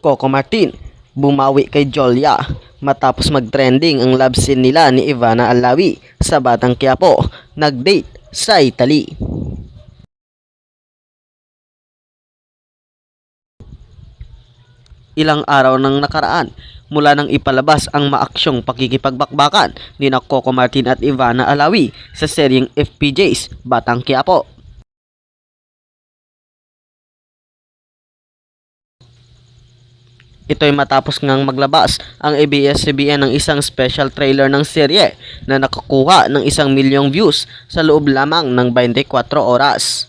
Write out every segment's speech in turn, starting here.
Coco Martin bumawi kay Jolia matapos mag-trending ang love scene nila ni Ivana Alawi sa Batang Quiapo, nag-date sa Italy. Ilang araw nang nakaraan mula nang ipalabas ang maaksyong pakikipagbakbakan ni Coco Martin at Ivana Alawi sa seryeng FPJ's Batang Quiapo. Ito'y matapos ngang maglabas ang ABS-CBN ng isang special trailer ng serye na nakakuha ng 1 milyong views sa loob lamang ng 24 oras.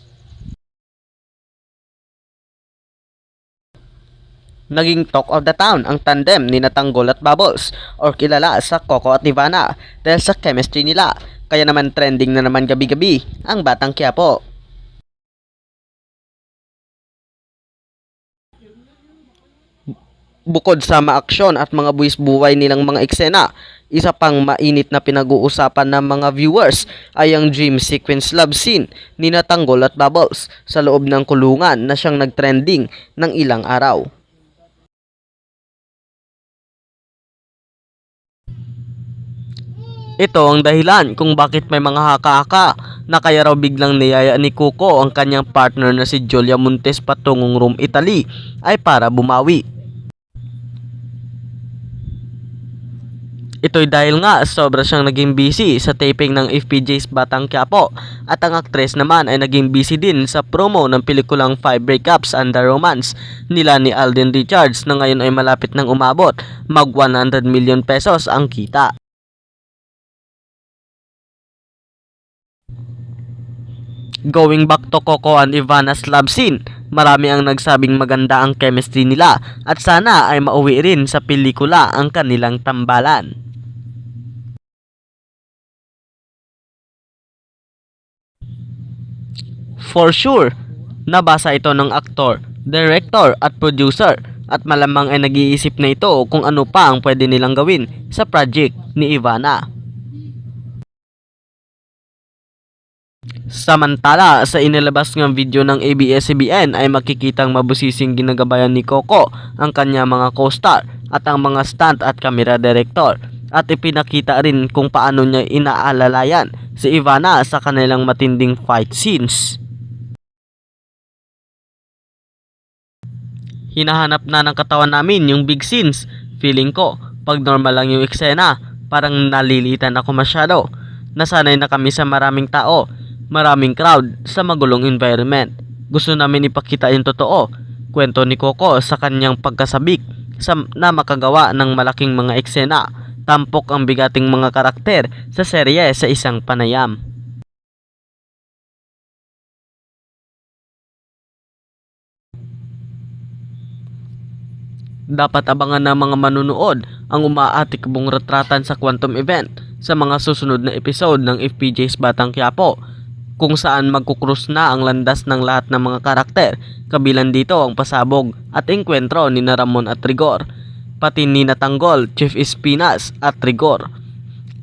Naging talk of the town ang tandem ni Tanggol at Bubbles or kilala sa Coco at Ivana dahil sa chemistry nila, kaya naman trending na naman gabi-gabi ang Batang Quiapo. Bukod sa maaksyon at mga buwis-buway nilang mga eksena, isa pang mainit na pinag-uusapan ng mga viewers ay ang dream sequence love scene ni Tanggol at Bubbles sa loob ng kulungan na siyang nagtrending ng ilang araw. Ito ang dahilan kung bakit may mga haka-haka na kaya raw biglang niyaya ni Coco ang kanyang partner na si Jolia Montes patungong Rome, Italy ay para bumawi. Ito'y dahil nga sobra siyang naging busy sa taping ng FPJ's Batang Quiapo at ang aktres naman ay naging busy din sa promo ng pelikulang 5 Breakups and the Romance nila ni Alden Richards na ngayon ay malapit nang umabot mag 100 million pesos ang kita. Going back to Coco and Ivana's love scene, marami ang nagsabing maganda ang chemistry nila at sana ay mauwi rin sa pelikula ang kanilang tambalan. For sure, nabasa ito ng aktor, director at producer at malamang ay nag-iisip na ito kung ano pa ang pwede nilang gawin sa project ni Ivana. Samantala, sa inilabas ng video ng ABS-CBN ay makikitang mabusising ginagabayan ni Coco ang kanya mga co-star at ang mga stunt at camera director at ipinakita rin kung paano niya inaalalayan si Ivana sa kanilang matinding fight scenes. Hinahanap na ng katawan namin yung big scenes. Feeling ko, pag normal lang yung eksena, parang nalilitan ako masyado. Nasanay na kami sa maraming tao, maraming crowd sa magulong environment. Gusto namin ipakita yung totoo. Kwento ni Coco sa kanyang pagkasabik na makagawa ng malaking mga eksena. Tampok ang bigating mga karakter sa serye sa isang panayam. Dapat abangan ng mga manunood ang umaatikbong retratan sa Quantum Event sa mga susunod na episode ng FPJ's Batang Quiapo, kung saan magkukrus na ang landas ng lahat ng mga karakter, kabilang dito ang pasabog at engkwentro ni Ramon at Rigor, pati ni Tanggol, Chief Espinas at Rigor,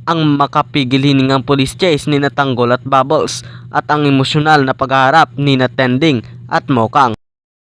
ang makapigil hiningang police chase ni Tanggol at Bubbles, at ang emosyonal na paghaharap ni Tending at Mokang.